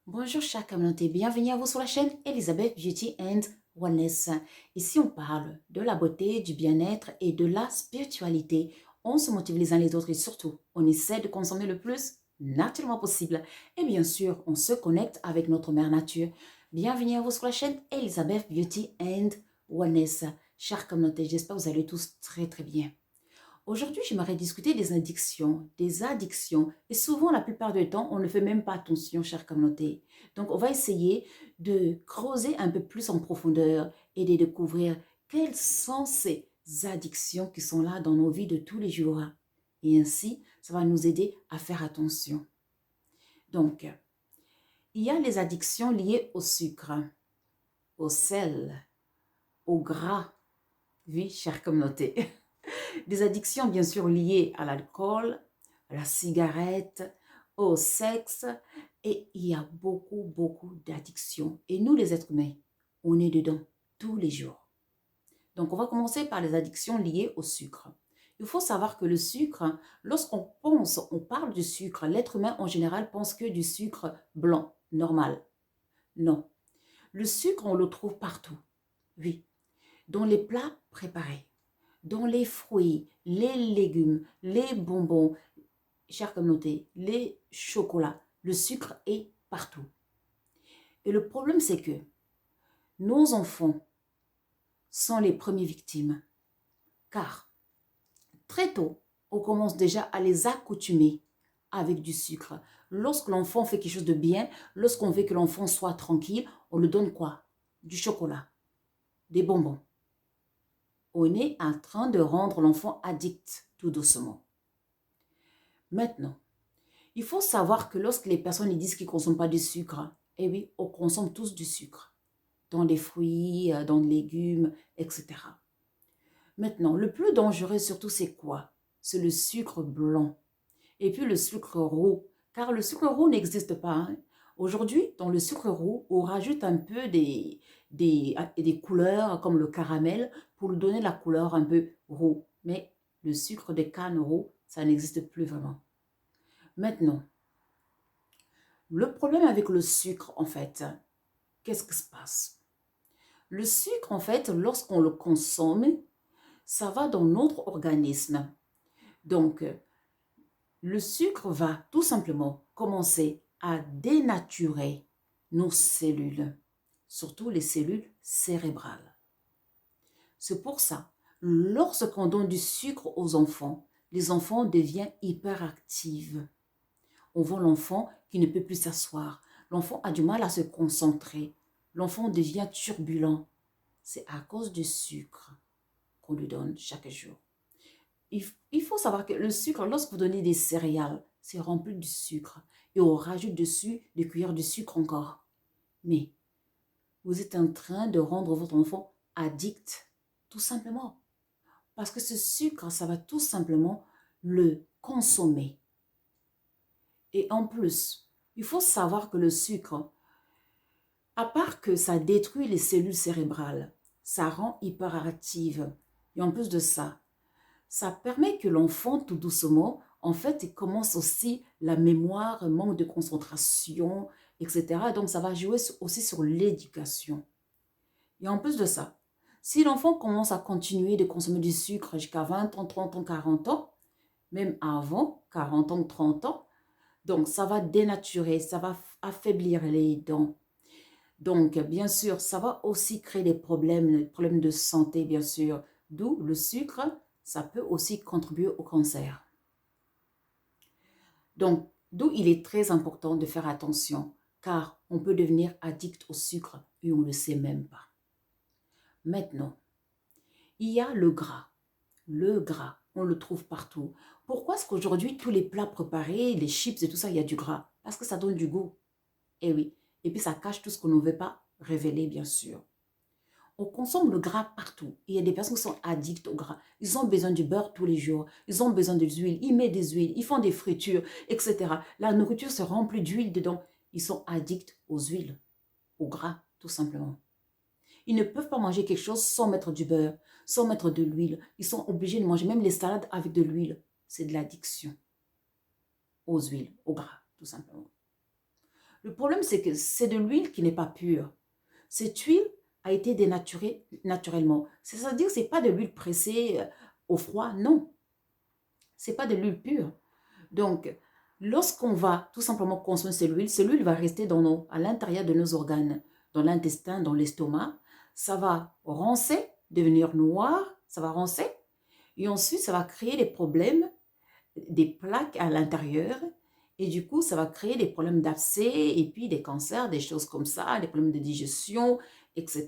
Bonjour chère communauté, bienvenue à vous sur la chaîne Elizabeth Beauty and Wellness. Ici on parle de la beauté, du bien-être et de la spiritualité. On se motive les uns les autres et surtout on essaie de consommer le plus naturellement possible. Et bien sûr on se connecte avec notre mère nature. Bienvenue à vous sur la chaîne Elizabeth Beauty and Wellness. Chère communauté, j'espère que vous allez tous très très bien. Aujourd'hui, j'aimerais discuter des addictions, Et souvent, la plupart du temps, on ne fait même pas attention, chère communauté. Donc, on va essayer de creuser un peu plus en profondeur et de découvrir quelles sont ces addictions qui sont là dans nos vies de tous les jours. Et ainsi, ça va nous aider à faire attention. Donc, il y a les addictions liées au sucre, au sel, au gras. Oui, chère communauté. Des addictions bien sûr liées à l'alcool, à la cigarette, au sexe. Et il y a beaucoup d'addictions. Et nous les êtres humains, on est dedans tous les jours. Donc on va commencer par les addictions liées au sucre. Il faut savoir que le sucre, lorsqu'on pense, on parle du sucre, l'être humain en général pense que du sucre blanc, normal. Non. Le sucre, on le trouve partout. Oui. Dans les plats préparés, dans les fruits, les légumes, les bonbons, chère communauté, les chocolats, le sucre est partout. Et le problème, c'est que nos enfants sont les premières victimes. Car très tôt, on commence déjà à les accoutumer avec du sucre. Lorsque l'enfant fait quelque chose de bien, lorsqu'on veut que l'enfant soit tranquille, on lui donne quoi? Du chocolat, des bonbons. On est en train de rendre l'enfant addict tout doucement. Maintenant, il faut savoir que lorsque les personnes disent qu'ils ne consomment pas de sucre, eh oui, on consomme tous du sucre, dans les fruits, dans les légumes, etc. Maintenant, le plus dangereux surtout, c'est quoi? C'est le sucre blanc et puis le sucre roux, car le sucre roux n'existe pas, hein. Aujourd'hui, dans le sucre roux, on rajoute un peu des couleurs comme le caramel pour lui donner la couleur un peu roux. Mais le sucre de canne roux, ça n'existe plus vraiment. Maintenant, le problème avec le sucre, en fait, qu'est-ce qui se passe? Le sucre, en fait, lorsqu'on le consomme, ça va dans notre organisme. Donc, le sucre va tout simplement commencer à dénaturer nos cellules, surtout les cellules cérébrales. C'est pour ça, lorsqu'on donne du sucre aux enfants, les enfants deviennent hyperactifs. On voit l'enfant qui ne peut plus s'asseoir. L'enfant a du mal à se concentrer. L'enfant devient turbulent. C'est à cause du sucre qu'on lui donne chaque jour. Il faut savoir que le sucre, lorsque vous donnez des céréales, c'est rempli de sucre. Et on rajoute dessus des cuillères de sucre encore. Mais vous êtes en train de rendre votre enfant addict, tout simplement. Parce que ce sucre, ça va tout simplement le consommer. Et en plus, il faut savoir que le sucre, à part que ça détruit les cellules cérébrales, ça rend hyperactive. Et en plus de ça, ça permet que l'enfant, tout doucement, en fait, il commence aussi la mémoire, manque de concentration, etc. Donc, ça va jouer aussi sur l'éducation. Et en plus de ça, si l'enfant commence à continuer de consommer du sucre jusqu'à 20 ans, 30 ans, 40 ans, même avant 40 ans, 30 ans, donc ça va dénaturer, ça va affaiblir les dents. Donc, bien sûr, ça va aussi créer des problèmes de santé, bien sûr. D'où le sucre, ça peut aussi contribuer au cancer. Donc, d'où il est très important de faire attention, car on peut devenir addict au sucre et on ne le sait même pas. Maintenant, il y a le gras. Le gras, on le trouve partout. Pourquoi est-ce qu'aujourd'hui, tous les plats préparés, les chips et tout ça, il y a du gras? Parce que ça donne du goût. Eh oui. Et puis ça cache tout ce qu'on ne veut pas révéler, bien sûr. On consomme le gras partout. Il y a des personnes qui sont addictes au gras. Ils ont besoin du beurre tous les jours. Ils ont besoin des huiles. Ils mettent des huiles. Ils font des fritures, etc. La nourriture se remplit d'huile dedans. Ils sont addicts aux huiles, au gras, tout simplement. Ils ne peuvent pas manger quelque chose sans mettre du beurre, sans mettre de l'huile. Ils sont obligés de manger même les salades avec de l'huile. C'est de l'addiction aux huiles, au gras, tout simplement. Le problème, c'est que c'est de l'huile qui n'est pas pure. Cette huile a été dénaturée naturellement. C'est-à-dire que ce n'est pas de l'huile pressée au froid, non. Ce n'est pas de l'huile pure. Donc, lorsqu'on va tout simplement consommer cette huile va rester à l'intérieur de nos organes, dans l'intestin, dans l'estomac. Ça va roncer, devenir noir, ça va roncer. Et ensuite, ça va créer des problèmes, des plaques à l'intérieur. Et du coup, ça va créer des problèmes d'abcès et puis des cancers, des choses comme ça, des problèmes de digestion, etc.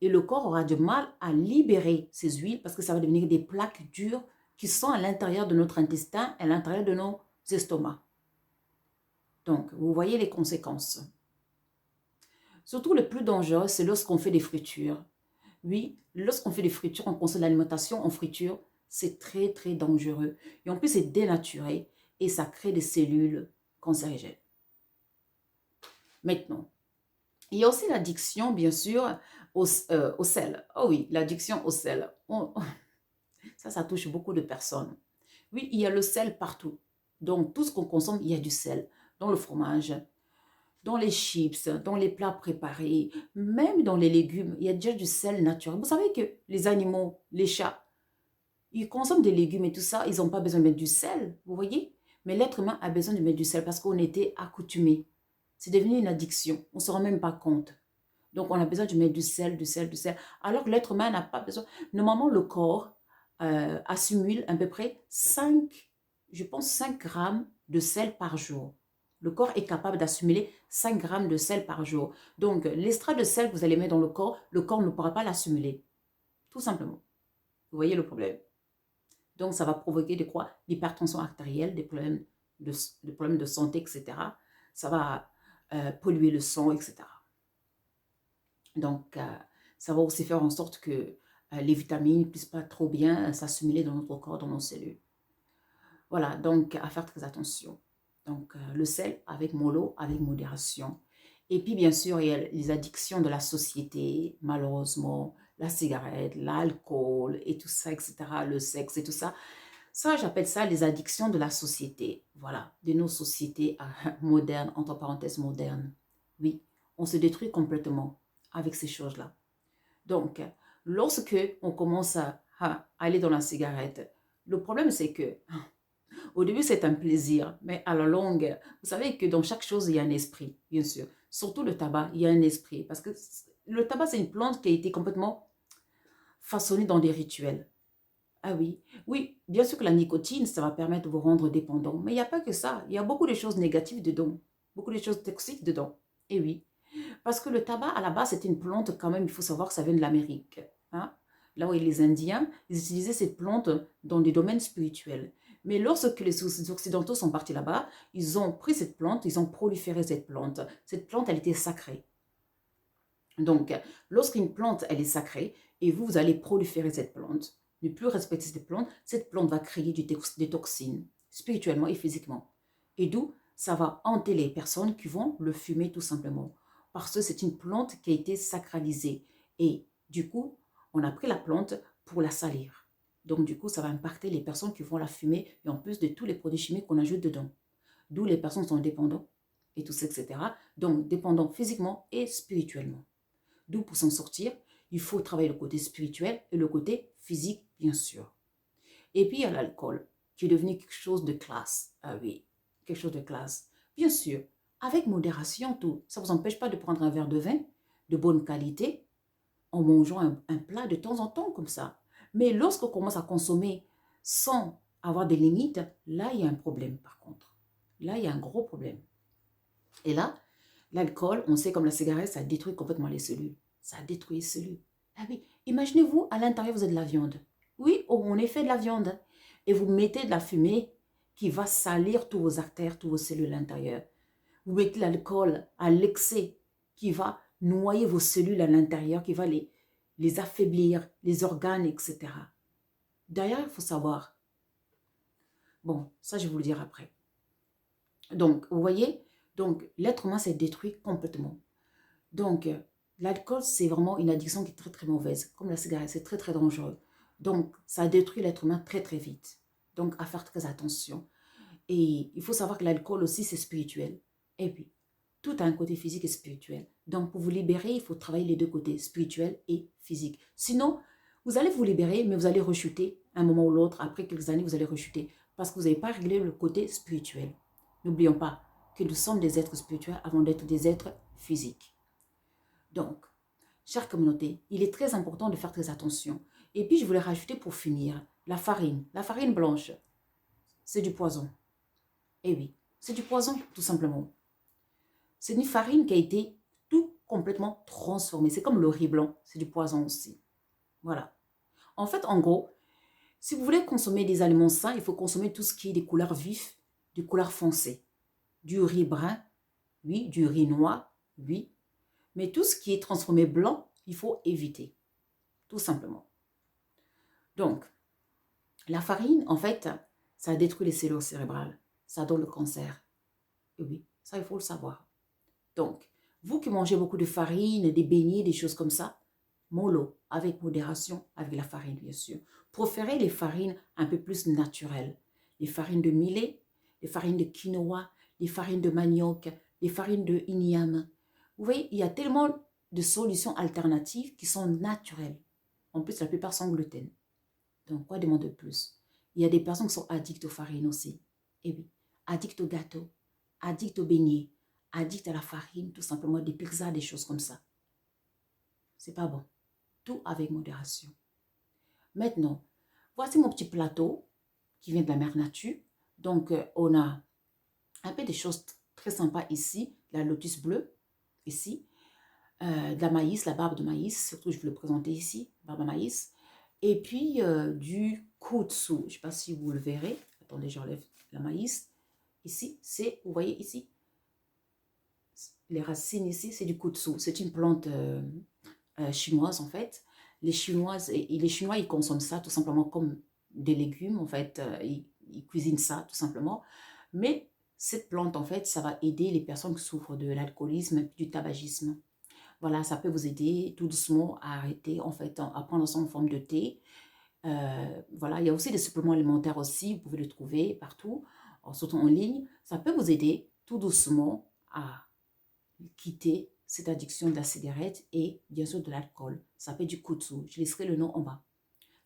Et le corps aura du mal à libérer ces huiles parce que ça va devenir des plaques dures qui sont à l'intérieur de notre intestin, à l'intérieur de nos estomacs. Donc, vous voyez les conséquences. Surtout le plus dangereux, c'est lorsqu'on fait des fritures. Oui, lorsqu'on fait des fritures, on consomme l'alimentation en friture, c'est très, très dangereux. Et en plus, c'est dénaturé et ça crée des cellules cancérigènes. Maintenant, il y a aussi l'addiction, bien sûr, au sel. Oh oui, l'addiction au sel. Ça touche beaucoup de personnes. Oui, il y a le sel partout. Donc, tout ce qu'on consomme, il y a du sel. Dans le fromage, dans les chips, dans les plats préparés, même dans les légumes, il y a déjà du sel naturel. Vous savez que les animaux, les chats, ils consomment des légumes et tout ça, ils n'ont pas besoin de mettre du sel, vous voyez? Mais l'être humain a besoin de mettre du sel parce qu'on était accoutumé. C'est devenu une addiction, on ne se rend même pas compte. Donc, on a besoin de mettre du sel, du sel, du sel. Alors que l'être humain n'a pas besoin. Normalement, le corps assimile à peu près 5, je pense 5 grammes de sel par jour. Le corps est capable d'assimiler 5 grammes de sel par jour. Donc, l'extrait de sel que vous allez mettre dans le corps ne pourra pas l'assimiler. Tout simplement. Vous voyez le problème. Donc, ça va provoquer de quoi? L'hypertension artérielle, des problèmes de santé, etc. Ça va polluer le sang, etc. Donc, ça va aussi faire en sorte que les vitamines ne puissent pas trop bien s'assimiler dans notre corps, dans nos cellules. Voilà, donc à faire très attention. Donc, le sel avec mollo, avec modération. Et puis, bien sûr, il y a les addictions de la société, malheureusement, la cigarette, l'alcool et tout ça, etc., le sexe et tout ça. Ça, j'appelle ça les addictions de la société. Voilà, de nos sociétés modernes, entre parenthèses modernes. Oui, on se détruit complètement avec ces choses-là. Donc, lorsque on commence à aller dans la cigarette, le problème c'est que au début c'est un plaisir, mais à la longue, vous savez que dans chaque chose il y a un esprit, bien sûr. Surtout le tabac, il y a un esprit parce que le tabac c'est une plante qui a été complètement façonnée dans des rituels. Ah oui, oui, bien sûr que la nicotine, ça va permettre de vous rendre dépendant, mais il n'y a pas que ça. Il y a beaucoup de choses négatives dedans, beaucoup de choses toxiques dedans. Et oui, parce que le tabac, à la base, c'est une plante, quand même, il faut savoir que ça vient de l'Amérique. Hein? Là où les Indiens, ils utilisaient cette plante dans des domaines spirituels. Mais lorsque les Occidentaux sont partis là-bas, ils ont pris cette plante, ils ont proliféré cette plante. Cette plante, elle était sacrée. Donc, lorsqu'une plante, elle est sacrée, et vous allez proliférer cette plante, ne plus respecter cette plante va créer des toxines, spirituellement et physiquement. Et d'où ça va hanter les personnes qui vont le fumer tout simplement. Parce que c'est une plante qui a été sacralisée. Et du coup, on a pris la plante pour la salir. Donc, du coup, ça va impacter les personnes qui vont la fumer, et en plus de tous les produits chimiques qu'on ajoute dedans. D'où les personnes sont dépendantes, et tout ça, etc. Donc, dépendants physiquement et spirituellement. D'où pour s'en sortir, il faut travailler le côté spirituel et le côté physique, bien sûr. Et puis il y a l'alcool, qui est devenu quelque chose de classe. Ah oui, quelque chose de classe. Bien sûr, avec modération, tout. Ça ne vous empêche pas de prendre un verre de vin de bonne qualité en mangeant un plat de temps en temps comme ça. Mais lorsqu'on commence à consommer sans avoir des limites, là, il y a un problème par contre. Là, il y a un gros problème. Et là, l'alcool, on sait comme la cigarette, ça détruit complètement les cellules. Ça détruit les cellules. Ah oui, imaginez-vous, à l'intérieur, vous avez de la viande. Oui, on est fait de la viande. Et vous mettez de la fumée qui va salir tous vos artères, tous vos cellules à l'intérieur. Vous mettez l'alcool à l'excès qui va noyer vos cellules à l'intérieur, qui va les affaiblir, les organes, etc. D'ailleurs, il faut savoir. Bon, ça, je vais vous le dire après. Donc, vous voyez, donc l'être humain s'est détruit complètement. Donc, l'alcool, c'est vraiment une addiction qui est très, très mauvaise. Comme la cigarette, c'est très, très dangereux. Donc, ça détruit l'être humain très, très vite. Donc, à faire très attention. Et il faut savoir que l'alcool aussi, c'est spirituel. Et puis, Tout a un côté physique et spirituel. Donc, pour vous libérer, il faut travailler les deux côtés, spirituel et physique. Sinon, vous allez vous libérer, mais vous allez rechuter un moment ou l'autre. Après quelques années, vous allez rechuter parce que vous n'avez pas réglé le côté spirituel. N'oublions pas que nous sommes des êtres spirituels avant d'être des êtres physiques. Donc, chère communauté, il est très important de faire très attention. Et puis, je voulais rajouter pour finir, la farine. La farine blanche, c'est du poison. Eh oui, c'est du poison, tout simplement. C'est une farine qui a été tout complètement transformée. C'est comme le riz blanc, c'est du poison aussi. Voilà. En fait, en gros, si vous voulez consommer des aliments sains, il faut consommer tout ce qui est des couleurs vives, des couleurs foncées. Du riz brun, oui, du riz noir, oui. Mais tout ce qui est transformé blanc, il faut éviter, tout simplement. Donc, la farine, en fait, ça détruit les cellules cérébrales. Ça donne le cancer. Et oui, ça, il faut le savoir. Donc, vous qui mangez beaucoup de farine, des beignets, des choses comme ça, mollo, avec modération, avec la farine, bien sûr. Préférez les farines un peu plus naturelles. Les farines de millet, les farines de quinoa, les farines de manioc, les farines de igname. Vous voyez, il y a tellement de solutions alternatives qui sont naturelles. En plus, la plupart sont gluten. Donc, quoi demander de plus? Il y a des personnes qui sont addictes aux farines aussi. Et oui, addictes aux gâteaux, addictes aux beignets, addictes à la farine, tout simplement des pizzas, des choses comme ça. C'est pas bon. Tout avec modération. Maintenant, voici mon petit plateau qui vient de la mère nature. Donc, on a un peu des choses très sympas ici. La lotus bleue, ici. De la maïs, la barbe de maïs. Surtout, je vais le présenter ici, barbe de maïs. Et puis, du kudzu. Je ne sais pas si vous le verrez. Attendez, j'enlève la maïs. Ici, c'est, vous voyez ici, les racines ici, c'est du kudzu. C'est une plante chinoise, en fait. Les Chinois, ils consomment ça tout simplement comme des légumes, en fait. Ils cuisinent ça, tout simplement. Mais cette plante, en fait, ça va aider les personnes qui souffrent de l'alcoolisme et du tabagisme. Voilà, ça peut vous aider tout doucement à arrêter, en fait, à prendre ça en forme de thé. Voilà, il y a aussi des suppléments alimentaires aussi, vous pouvez les trouver partout, surtout en ligne. Ça peut vous aider tout doucement à quitter cette addiction de la cigarette et bien sûr de l'alcool. Ça s'appelle du kudzu. Je laisserai le nom en bas.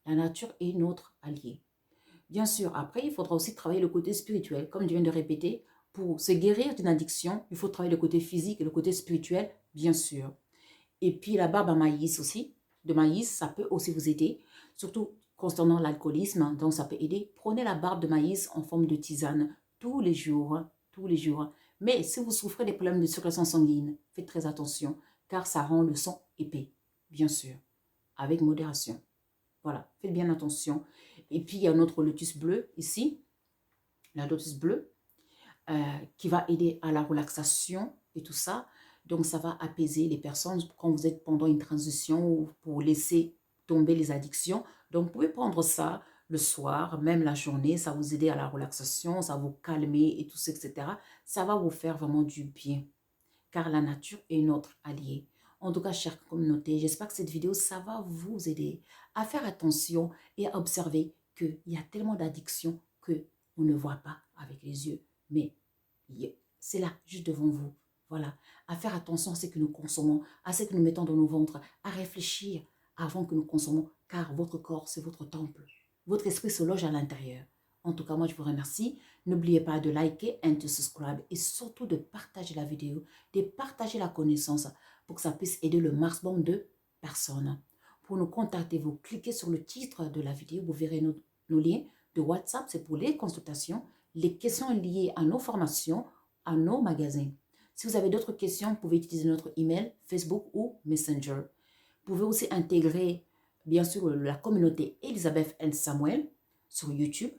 La nature est notre allié. Bien sûr, après, il faudra aussi travailler le côté spirituel. Comme je viens de répéter, pour se guérir d'une addiction, il faut travailler le côté physique et le côté spirituel, bien sûr. Et puis la barbe à maïs aussi, de maïs, ça peut aussi vous aider, surtout concernant l'alcoolisme, donc ça peut aider. Prenez la barbe de maïs en forme de tisane tous les jours, tous les jours. Mais si vous souffrez des problèmes de circulation sanguine, faites très attention, car ça rend le sang épais, bien sûr, avec modération. Voilà, faites bien attention. Et puis, il y a notre lotus bleu ici, la lotus bleue, qui va aider à la relaxation et tout ça. Donc, ça va apaiser les personnes quand vous êtes pendant une transition ou pour laisser tomber les addictions. Donc, vous pouvez prendre ça le soir, même la journée. Ça va vous aider à la relaxation, ça va vous calmer et tout ça, etc. Ça va vous faire vraiment du bien, car la nature est notre allié. En tout cas, chère communauté, j'espère que cette vidéo, ça va vous aider à faire attention et à observer qu'il y a tellement d'addictions qu'on ne voit pas avec les yeux. Mais c'est là, juste devant vous. Voilà, à faire attention à ce que nous consommons, à ce que nous mettons dans nos ventres, à réfléchir avant que nous consommons, car votre corps, c'est votre temple. Votre esprit se loge à l'intérieur. En tout cas, moi, je vous remercie. N'oubliez pas de liker et de subscribe et surtout de partager la vidéo, de partager la connaissance pour que ça puisse aider le maximum de personnes. Pour nous contacter, vous cliquez sur le titre de la vidéo, vous verrez nos liens de WhatsApp, c'est pour les consultations, les questions liées à nos formations, à nos magasins. Si vous avez d'autres questions, vous pouvez utiliser notre email, Facebook ou Messenger. Vous pouvez aussi intégrer, bien sûr, la communauté Elisabeth and Samuel sur YouTube.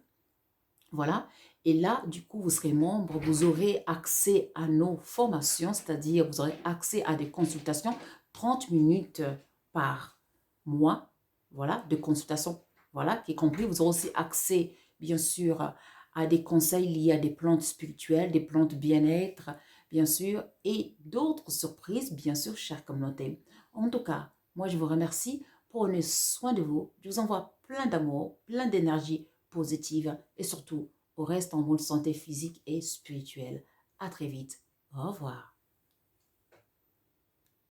Voilà. Et là, du coup, vous serez membre, vous aurez accès à nos formations, c'est-à-dire vous aurez accès à des consultations 30 minutes par mois, voilà, de consultations, voilà, qui est compris. Vous aurez aussi accès, bien sûr, à des conseils liés à des plantes spirituelles, des plantes bien-être, bien sûr, et d'autres surprises, bien sûr, chère communauté. En tout cas, moi, je vous remercie. Prenez soin de vous. Je vous envoie plein d'amour, plein d'énergie positive et surtout, au reste en bonne santé physique et spirituelle. À très vite. Au revoir.